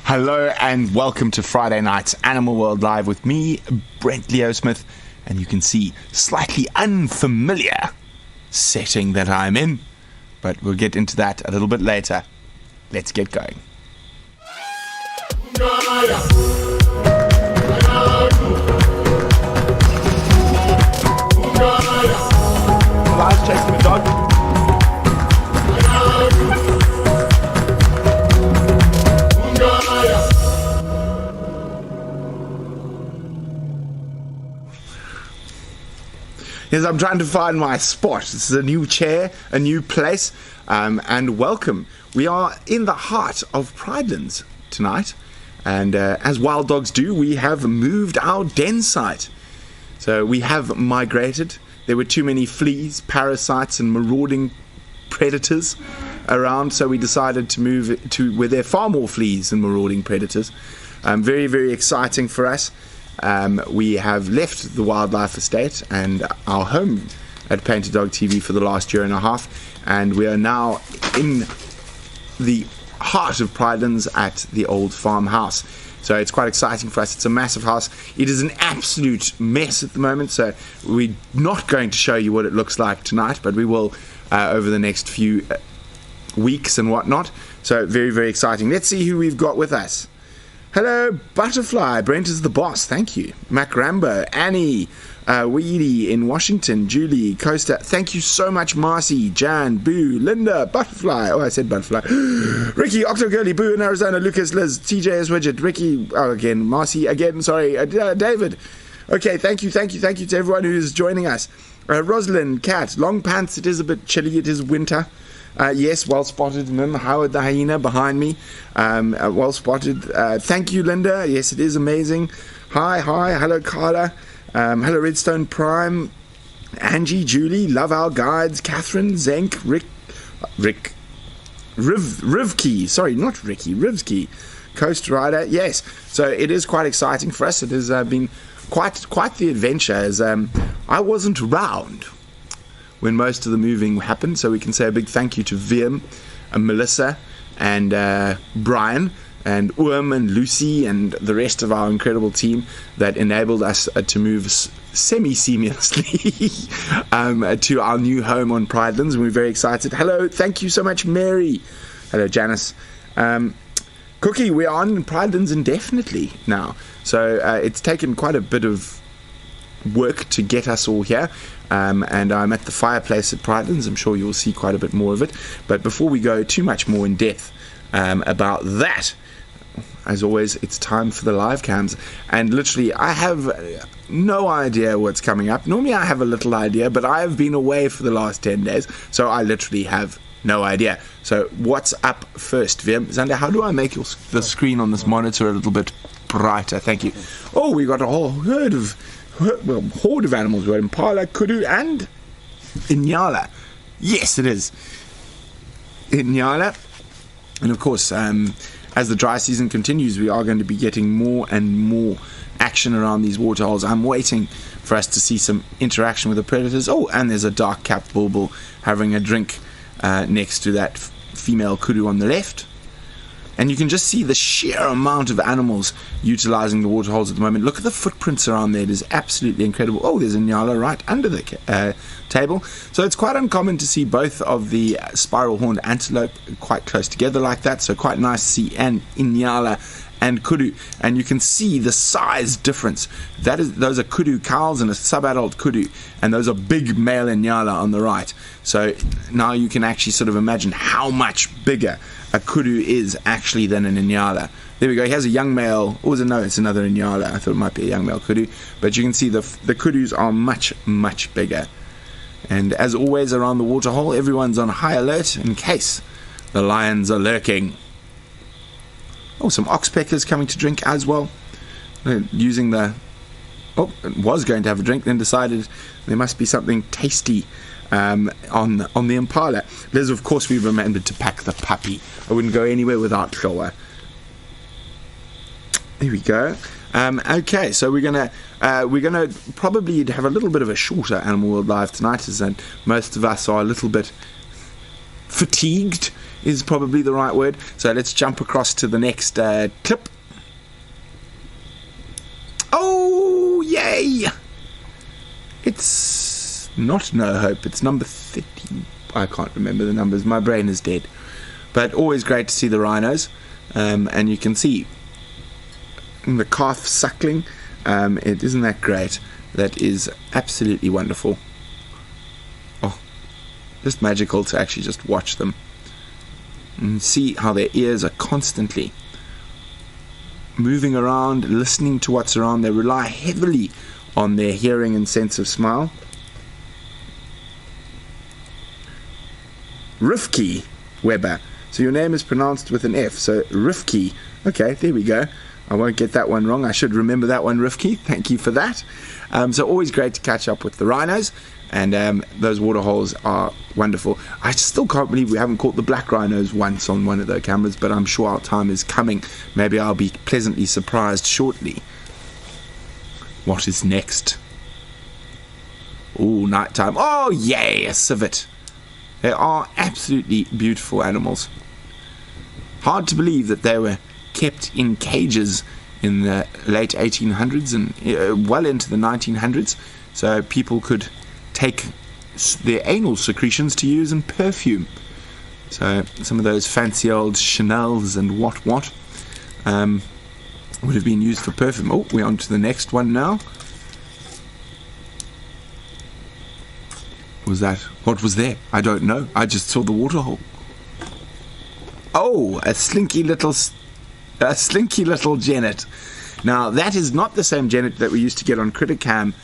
Hello and welcome to Friday night's Animal World Live with me, Brent Leo Smith, and you can see slightly unfamiliar setting that I'm in, but we'll get into that a little bit later. Let's get going. Lion's chasing the dog. Yes, I'm trying to find my spot. This is a new chair, a new place, and welcome. We are in the heart of Pridelands tonight, and as wild dogs do, we have moved our den site. So we have migrated. There were too many fleas, parasites, and marauding predators around, so we decided to move to where there are far more fleas and marauding predators. Very, very exciting for us. We have left the wildlife estate and our home at Painted Dog TV for the last year and a half, and we are now in the heart of Pridelands at the old farmhouse. So it's quite exciting for us. It's a massive house. It is an absolute mess at the moment, so we're not going to show you what it looks like tonight, but we will over the next few weeks and whatnot. So very, very exciting. Let's see who we've got with us. Hello, Butterfly. Brent is the boss. Thank you. Mac Rambo, Annie, Weedy in Washington, Julie, Costa. Thank you so much, Marcy, Jan, Boo, Linda, Butterfly. Oh, I said Butterfly. Ricky, Octo Girly, Boo in Arizona, Lucas, Liz, TJS Widget, Ricky, oh, again, Marcy, again, sorry, David. Okay, thank you to everyone who is joining us. Rosalind, Kat, Long Pants. It is a bit chilly. It is winter. Yes, well spotted, Mim. Howard the hyena behind me. Well spotted. Thank you, Linda. Yes, it is amazing. Hi. Hello, Carla. Hello, Redstone Prime. Angie, Julie, love our guides. Catherine, Zenk, Rivki. Sorry, not Ricky. Rivki. Coast Rider. Yes. So it is quite exciting for us. It has been quite the adventure. As I wasn't around when most of the moving happened, so we can say a big thank you to Vim and Melissa and Brian and and Lucy and the rest of our incredible team that enabled us to move semi-seamlessly to our new home on Pridelands, and we're very excited. Hello, thank you so much, Mary. Hello, Janice. Cookie, we're on Pridelands indefinitely now, so it's taken quite a bit of work to get us all here, and I'm at the fireplace at Pridelands. I'm sure you'll see quite a bit more of it, but before we go too much more in depth about that, as always, it's time for the live cams, and literally I have no idea what's coming up. Normally I have a little idea, but I have been away for the last 10 days, so I literally have no idea. So what's up first, Vim? Xander, how do I make the screen on this monitor a little bit brighter? Thank you. Oh, we got a whole horde of animals. We're Impala, Kudu, and Inyala. Yes, it is Inyala. And of course, as the dry season continues, we are going to be getting more and more action around these waterholes. I'm waiting for us to see some interaction with the predators. Oh, and there's a dark-capped bulbul having a drink next to that female kudu on the left. And you can just see the sheer amount of animals utilizing the waterholes at the moment. Look at the footprints around there. It is absolutely incredible. Oh, there's a Nyala right under the table. So it's quite uncommon to see both of the spiral-horned antelope quite close together like that. So quite nice to see an Inyala and kudu. And you can see the size difference. Those are kudu cows and a sub-adult kudu. And those are big male Inyala on the right. So now you can actually sort of imagine how much bigger a kudu is actually than an Inyala. There we go. He has a young male. Oh, no, it's another Inyala. I thought it might be a young male kudu. But you can see the kudus are much, much bigger. And as always around the waterhole, everyone's on high alert in case the lions are lurking. Oh, some oxpeckers coming to drink as well. Using the... Oh, it was going to have a drink, then decided there must be something tasty on the Impala. Liz, of course, we remembered to pack the puppy. I wouldn't go anywhere without Flower. There we go. Okay, so we're gonna probably have a little bit of a shorter Animal World Live tonight, as most of us are a little bit fatigued is probably the right word. So let's jump across to the next clip. Oh, yay! It's not No Hope. It's number 30. I can't remember the numbers. My brain is dead. But always great to see the rhinos. And you can see the calf suckling. It isn't that great. That is absolutely wonderful. Oh, just magical to actually just watch them and see how their ears are constantly moving around, listening to what's around. They rely heavily on their hearing and sense of smell. Rifki Weber. So your name is pronounced with an F. So Rifki. Okay, there we go. I won't get that one wrong. I should remember that one, Rifki. Thank you for that. So always great to catch up with the rhinos. And those waterholes are wonderful. I still can't believe we haven't caught the black rhinos once on one of the cameras, but I'm sure our time is coming. Maybe I'll be pleasantly surprised shortly. What is next? Oh, nighttime. Oh, yay, a civet. They are absolutely beautiful animals. Hard to believe that they were kept in cages in the late 1800s and well into the 1900s, so people could take their anal secretions to use in perfume. So some of those fancy old Chanels and what would have been used for perfume. Oh, we're on to the next one now. What was there? I don't know. I just saw the waterhole. Oh, a slinky little genet. Now that is not the same genet that we used to get on Criticam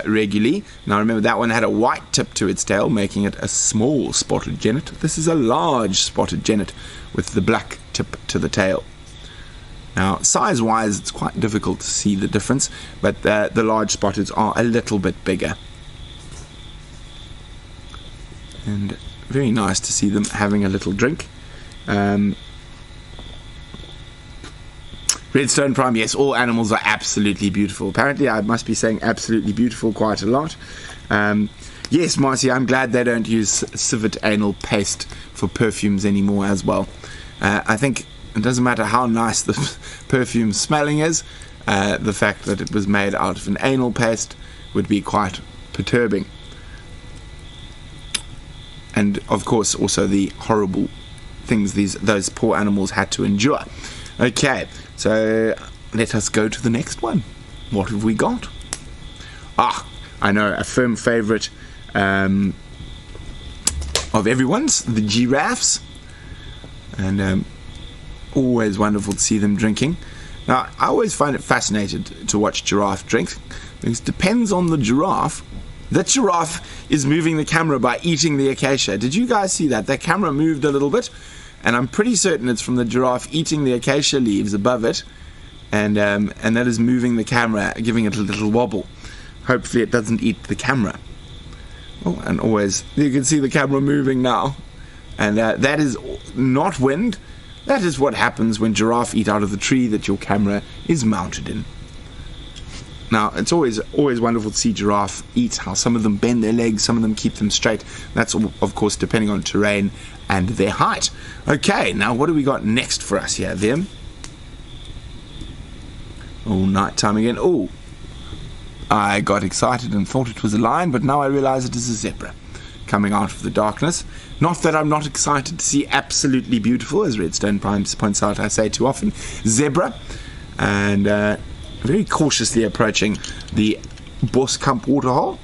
regularly. Now remember, that one had a white tip to its tail, making it a small spotted genet. This is a large spotted genet with the black tip to the tail. Now size wise it's quite difficult to see the difference, but the large spotteds are a little bit bigger. And very nice to see them having a little drink. Redstone Prime, yes, all animals are absolutely beautiful. Apparently I must be saying absolutely beautiful quite a lot. Yes, Marcy, I'm glad they don't use civet anal paste for perfumes anymore as well. I think it doesn't matter how nice the perfume smelling is, the fact that it was made out of an anal paste would be quite perturbing. And of course also the horrible things those poor animals had to endure. Okay, so let us go to the next one. What have we got? Ah, I know, a firm favourite of everyone's, the giraffes. And always wonderful to see them drinking. Now, I always find it fascinating to watch giraffe drink, because it depends on the giraffe. That giraffe is moving the camera by eating the acacia. Did you guys see that? That camera moved a little bit, and I'm pretty certain it's from the giraffe eating the acacia leaves above it, and that is moving the camera, giving it a little wobble. Hopefully it doesn't eat the camera. Oh, and always, you can see the camera moving now, and that is not wind. That is what happens when giraffe eat out of the tree that your camera is mounted in. Now, it's always wonderful to see giraffe eat, how some of them bend their legs, some of them keep them straight. That's, of course, depending on terrain and their height. Okay, now what do we got next for us here, Vim? Oh, nighttime again. Oh, I got excited and thought it was a lion, but now I realize it is a zebra coming out of the darkness. Not that I'm not excited to see absolutely beautiful, as Redstone Prime points out, I say too often, zebra. And very cautiously approaching the Boskamp waterhole.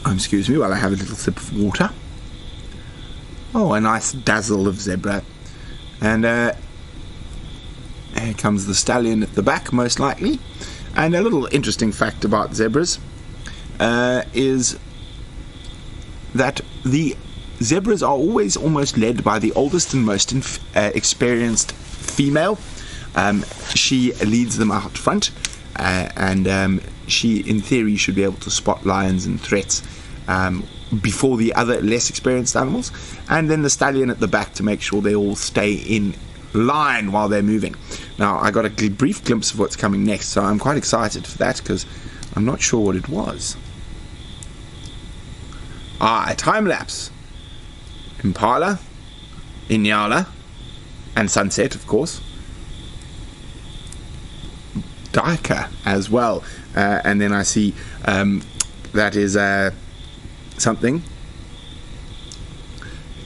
Excuse me while I have a little sip of water. Oh, a nice dazzle of zebra. And here comes the stallion at the back, most likely. And a little interesting fact about zebras is that the zebras are always almost led by the oldest and most experienced female. She leads them out front, and she, in theory, should be able to spot lions and threats before the other less experienced animals, and then the stallion at the back to make sure they all stay in line while they're moving. Now, I got a brief glimpse of what's coming next, so I'm quite excited for that, because I'm not sure what it was. A time-lapse. Impala, Inyala, and Sunset, of course. Diker as well. And then I see that is something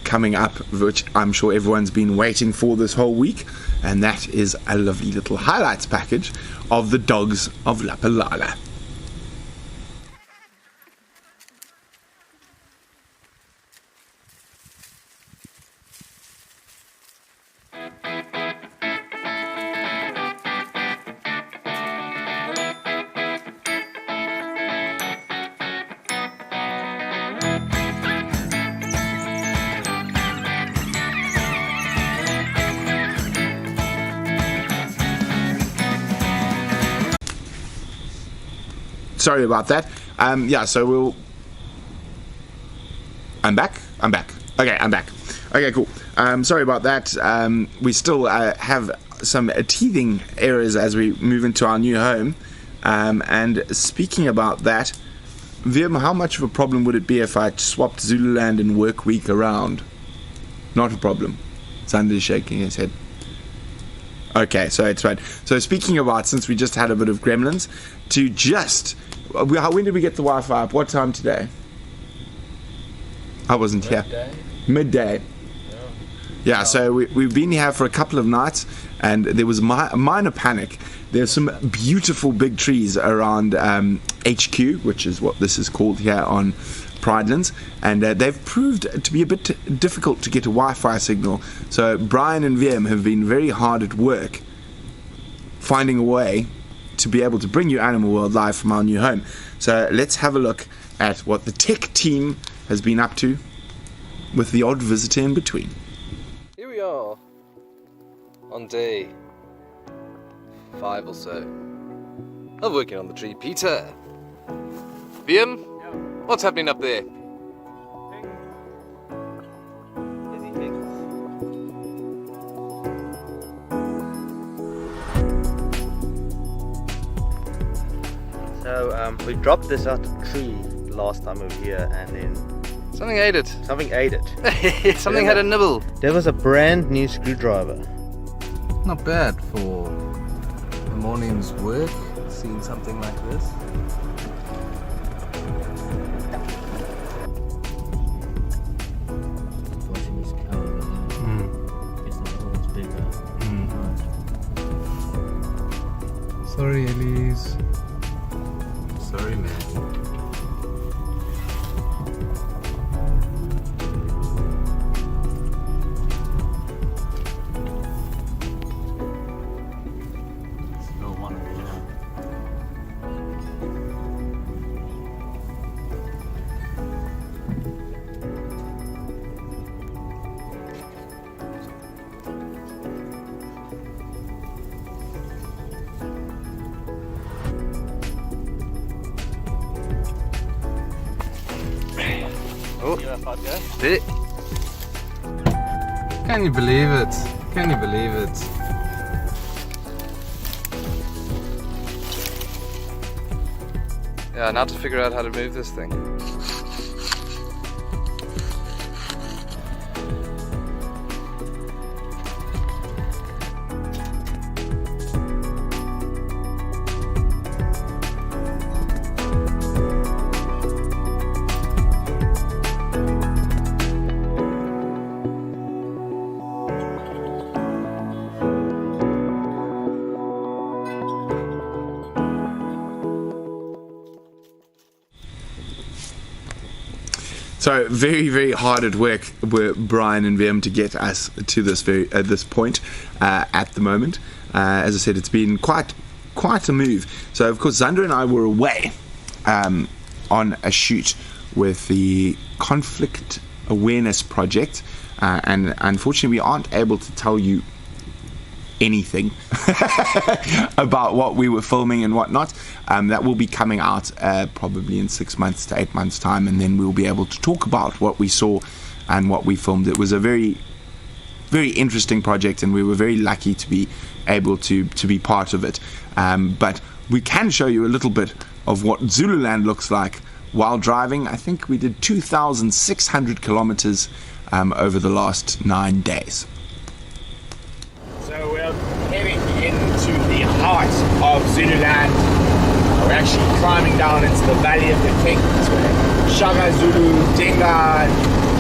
coming up, which I'm sure everyone's been waiting for this whole week, and that is a lovely little highlights package of the dogs of Lapalala. Sorry about that. Yeah, so I'm back. Okay, I'm back. Okay, cool. Sorry about that. We still have some teething errors as we move into our new home. And speaking about that, Viam, how much of a problem would it be if I swapped Zululand and work week around? Not a problem. Sandy's shaking his head. Okay, so it's fine. So speaking about, since we just had a bit of gremlins, when did we get the Wi-Fi up? What time today? I wasn't here. Midday. Yeah, so we've been here for a couple of nights, and there was a minor panic. There's some beautiful big trees around HQ, which is what this is called here on Pridelands, and they've proved to be a bit difficult to get a Wi-Fi signal. So Brian and VM have been very hard at work finding a way to be able to bring you Animal World live from our new home. So let's have a look at what the tech team has been up to, with the odd visitor in between. Here we are on day 5 or so of working on the tree. Peter, VM, what's happening up there? So we dropped this out of the tree last time we were here, and then Something ate it. Something had a nibble. there was a brand new screwdriver. Not bad for a morning's work, seeing something like this. Watching this cover. Guess that one's bigger. Sorry, Elise. Sorry, man. Oh, can you believe it? Can you believe it? Yeah, now to figure out how to move this thing. So very, very hard at work were Brian and VM to get us to this point at the moment. As I said, it's been quite a move. So of course Zander and I were away on a shoot with the Conflict Awareness Project, and unfortunately we aren't able to tell you anything about what we were filming and whatnot. That will be coming out probably in 6 months to 8 months time, and then we'll be able to talk about what we saw and what we filmed. It was a very, very interesting project, and we were very lucky to be able to be part of it. But we can show you a little bit of what Zululand looks like while driving. I think we did 2,600 kilometers over the last 9 days. So we're heading into the heart of Zululand. We're actually climbing down into the valley of the kings where Shaka, Zulu, Dinga,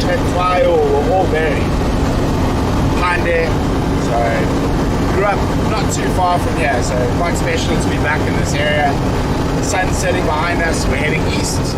Chetwayo were all buried. Pande. So grew up not too far from here, so quite special to be back in this area. The sun's setting behind us, we're heading east.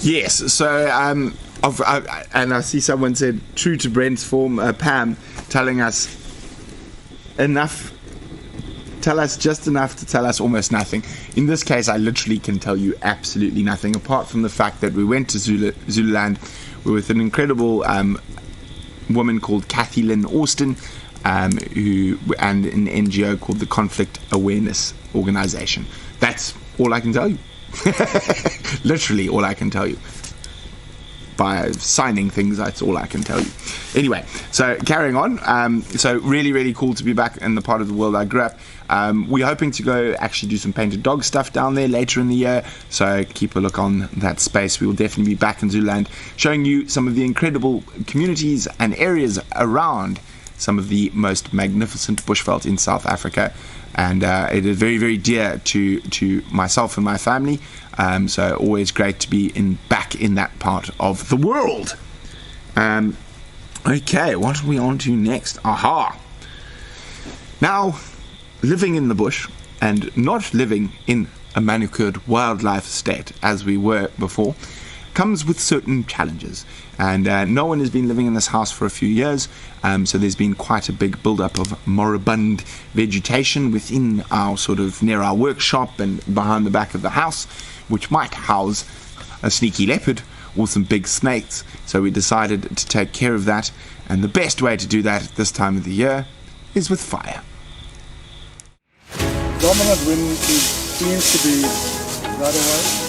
Yes, so and I see someone said, true to Brent's form, Pam, telling us enough, tell us just enough to tell us almost nothing. In this case, I literally can tell you absolutely nothing, apart from the fact that we went to Zululand. We're with an incredible woman called Kathy Lynn Austin, who and an NGO called the Conflict Awareness Organization. That's all I can tell you. Literally all I can tell you. By signing things, that's all I can tell you. Anyway, so carrying on. So really cool to be back in the part of the world I grew up. We're hoping to go actually do some painted dog stuff down there later in the year, so keep a look on that space. We will definitely be back in Zululand, showing you some of the incredible communities and areas around some of the most magnificent bushveld in South Africa. And it is very dear to myself and my family. So always great to be back in that part of the world. Okay, what are we on to next? Aha! Now, living in the bush and not living in a manicured wildlife state as we were before comes with certain challenges. And no one has been living in this house for a few years, so there's been quite a big build-up of moribund vegetation within our sort of near our workshop and behind the back of the house, which might house a sneaky leopard or some big snakes. So we decided to take care of that, and the best way to do that at this time of the year is with fire. Dominant wind seems to be that way.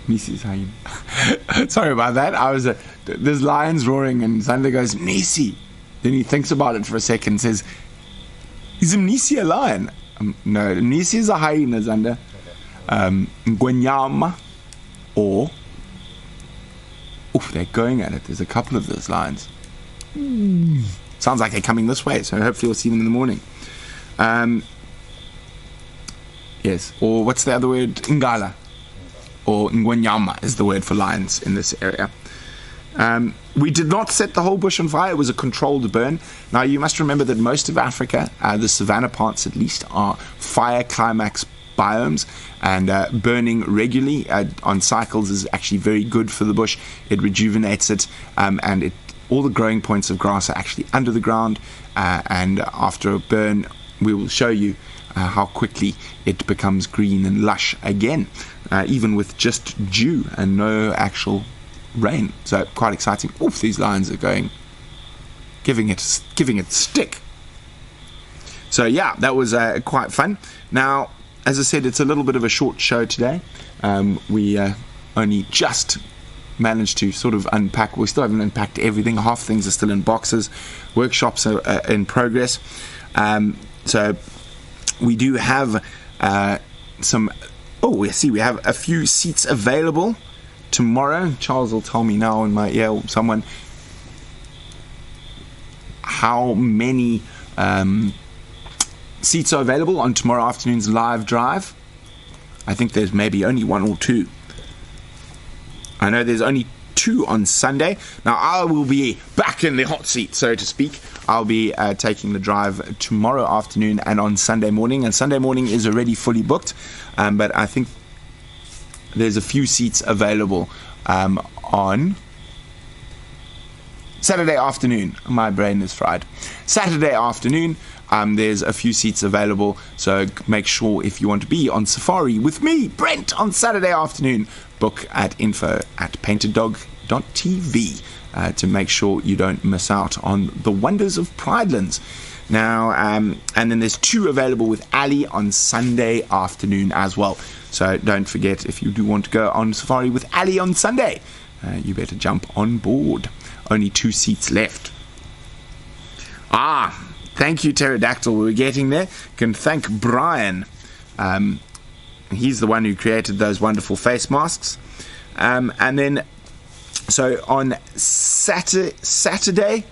Nisi's hanging. Sorry about that. There's lions roaring and Zander goes, Nisi. Then he thinks about it for a second and says, is Nisi a lion? No, Nisi is a hyena, Zander. Ngwenyama or... Oof, they're going at it. There's a couple of those lions. Sounds like they're coming this way, so hopefully we'll see them in the morning. Yes, or what's the other word? Ngala. Or Ngwenyama is the word for lions in this area. We did not set the whole bush on fire. It was a controlled burn. Now, you must remember that most of Africa, the savanna parts at least, are fire climax biomes, and burning regularly on cycles is actually very good for the bush. It rejuvenates it, and all the growing points of grass are actually under the ground, and after a burn we will show you how quickly it becomes green and lush again, even with just dew and no actual rain. So quite exciting. Oof, these lions are giving it stick. So yeah, that was quite fun. Now, as I said, it's a little bit of a short show today. We only just managed to sort of unpack. We still haven't unpacked everything. Half things are still in boxes. Workshops are in progress. So we do have some. Oh, we see we have a few seats available tomorrow. Charles will tell me now in my ear, or someone, how many seats are available on tomorrow afternoon's live drive. I think there's maybe only one or two. I know there's only two on Sunday. Now, I will be back in the hot seat, so to speak. I'll be taking the drive tomorrow afternoon and on Sunday morning. And Sunday morning is already fully booked, but I think there's a few seats available on Saturday afternoon. My brain is fried. Saturday afternoon, there's a few seats available, so make sure if you want to be on safari with me, Brent, on Saturday afternoon, book at info@painteddog.tv to make sure you don't miss out on the wonders of Pridelands. Now, and then there's two available with Ali on Sunday afternoon as well. So don't forget, if you do want to go on safari with Ali on Sunday, you better jump on board. Only two seats left. Thank you, Pterodactyl. We're getting there. Can thank Brian. He's the one who created those wonderful face masks. And then, so on Saturday,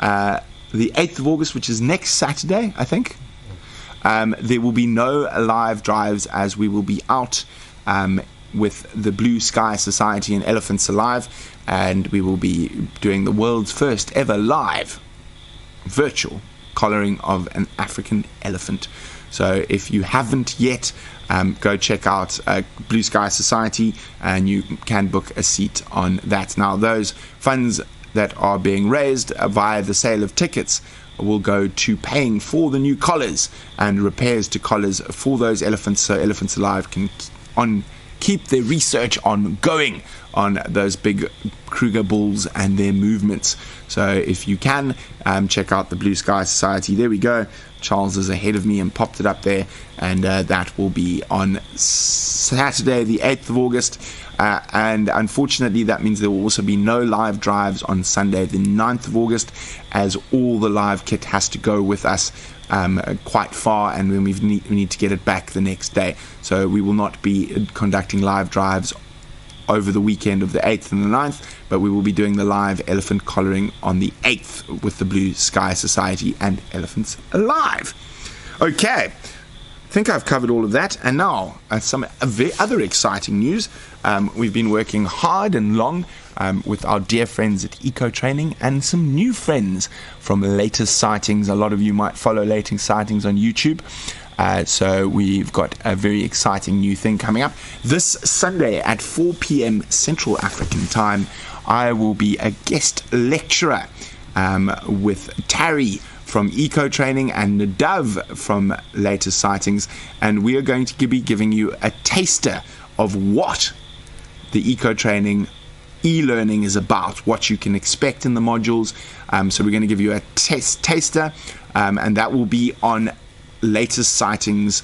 the 8th of August, which is next Saturday, I think, there will be no live drives, as we will be out with the Blue Sky Society and Elephants Alive, and we will be doing the world's first ever live virtual collaring of an African elephant. So if you haven't yet, go check out Blue Sky Society, and you can book a seat on that. Now, those funds that are being raised via the sale of tickets will go to paying for the new collars and repairs to collars for those elephants, so Elephants Alive can keep their research on going on those big Kruger bulls and their movements. So if you can, check out the Blue Sky Society. There we go. Charles is ahead of me and popped it up there, and that will be on Saturday the 8th of August, and unfortunately that means there will also be no live drives on Sunday the 9th of August, as all the live kit has to go with us quite far, and then we need to get it back the next day. So we will not be conducting live drives over the weekend of the 8th and the 9th, but we will be doing the live elephant collaring on the 8th with the Blue Sky Society and Elephants Alive. Okay, I think I've covered all of that, and now some other exciting news. We've been working hard and long with our dear friends at Eco Training, and some new friends from Latest Sightings. A lot of you might follow Latest Sightings on YouTube. So we've got a very exciting new thing coming up. This Sunday at 4 p.m. Central African time, I will be a guest lecturer with Tarry from Eco Training and Nadav from Latest Sightings, and we are going to be giving you a taster of what the Eco Training e-learning is about, what you can expect in the modules. So we're going to give you a taster, and that will be on Latest Sightings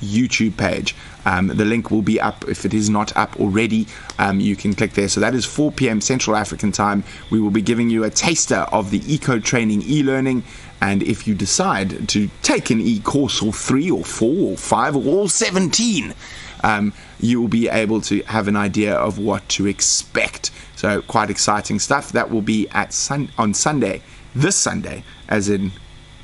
YouTube page. The link will be up. If it is not up already, you can click there. So that is 4 p.m. Central African time. We will be giving you a taster of the Eco Training e-learning, and if you decide to take an e-course, or 3 or 4 or 5 or all 17, you will be able to have an idea of what to expect. So quite exciting stuff. That will be on Sunday, this Sunday, as in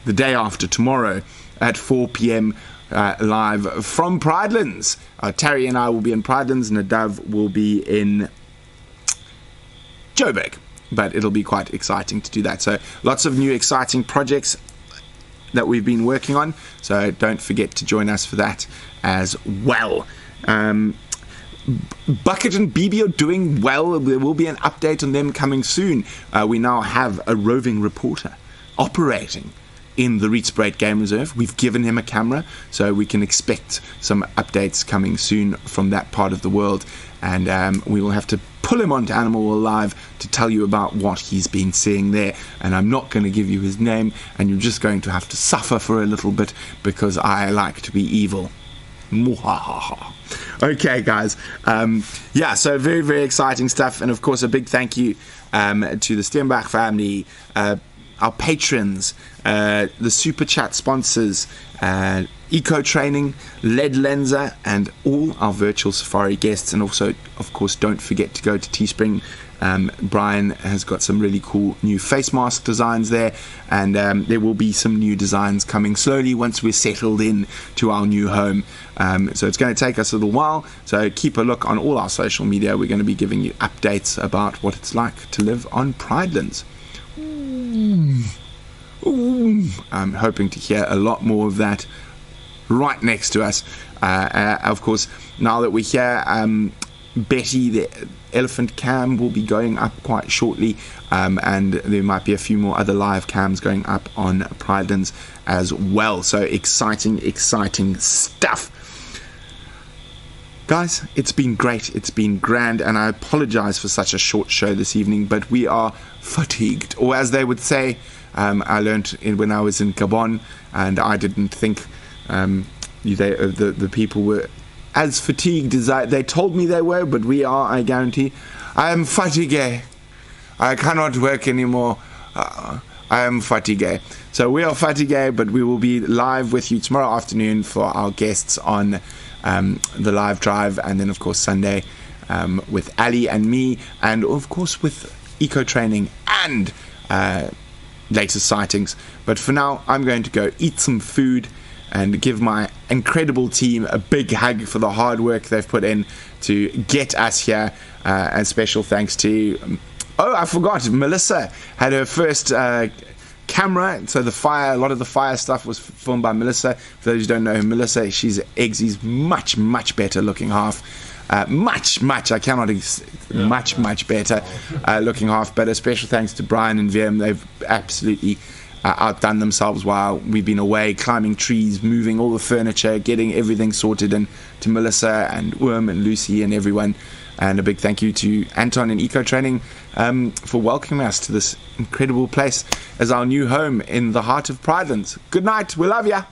the day after tomorrow, at 4 p.m. Live from Pridelands. Terry and I will be in Pridelands, and Nadav will be in Joburg. But it'll be quite exciting to do that. So lots of new exciting projects that we've been working on. So don't forget to join us for that as well. Bucket and BB are doing well. There will be an update on them coming soon. We now have a roving reporter operating in the Rietsbraet Game Reserve. We've given him a camera, so we can expect some updates coming soon from that part of the world. And we will have to pull him onto Animal World Live to tell you about what he's been seeing there. And I'm not going to give you his name, and you're just going to have to suffer for a little bit because I like to be evil. Okay, guys. So very, very exciting stuff. And of course, a big thank you to the Steenbach family, our patrons, the Super Chat sponsors, Eco Training, Lead Lenser, and all our virtual safari guests. And also, of course, don't forget to go to Teespring. Brian has got some really cool new face mask designs there, and there will be some new designs coming slowly once we're settled in to our new home. So it's going to take us a little while, so keep a look on all our social media. We're going to be giving you updates about what it's like to live on Pridelands. I'm hoping to hear a lot more of that right next to us. Of course, now that we're here, Betty, the elephant cam, will be going up quite shortly, and there might be a few more other live cams going up on Pridelands as well. So exciting stuff. Guys, it's been great, it's been grand, and I apologize for such a short show this evening, but we are fatigued, or as they would say, I learned when I was in Gabon, and I didn't think the people were as fatigued as they told me they were, but we are, I guarantee. I am fatigué. I cannot work anymore. I am fatigué. So we are fatigué, but we will be live with you tomorrow afternoon for our guests on the live drive, and then of course Sunday with Ali and me, and of course with Eco Training and latest sightings. But for now, I'm going to go eat some food and give my incredible team a big hug for the hard work they've put in to get us here. And special thanks to I forgot, Melissa had her first camera, so a lot of the fire stuff was filmed by Melissa. For those who don't know who Melissa, she's Eggsy's much better looking half. Much better looking half. But a special thanks to Brian and VM. They've absolutely outdone themselves while we've been away, climbing trees, moving all the furniture, getting everything sorted, and to Melissa and Worm and Lucy and everyone. And a big thank you to Anton and Eco Training for welcoming us to this incredible place as our new home in the heart of Pridelands. Good night, we love ya.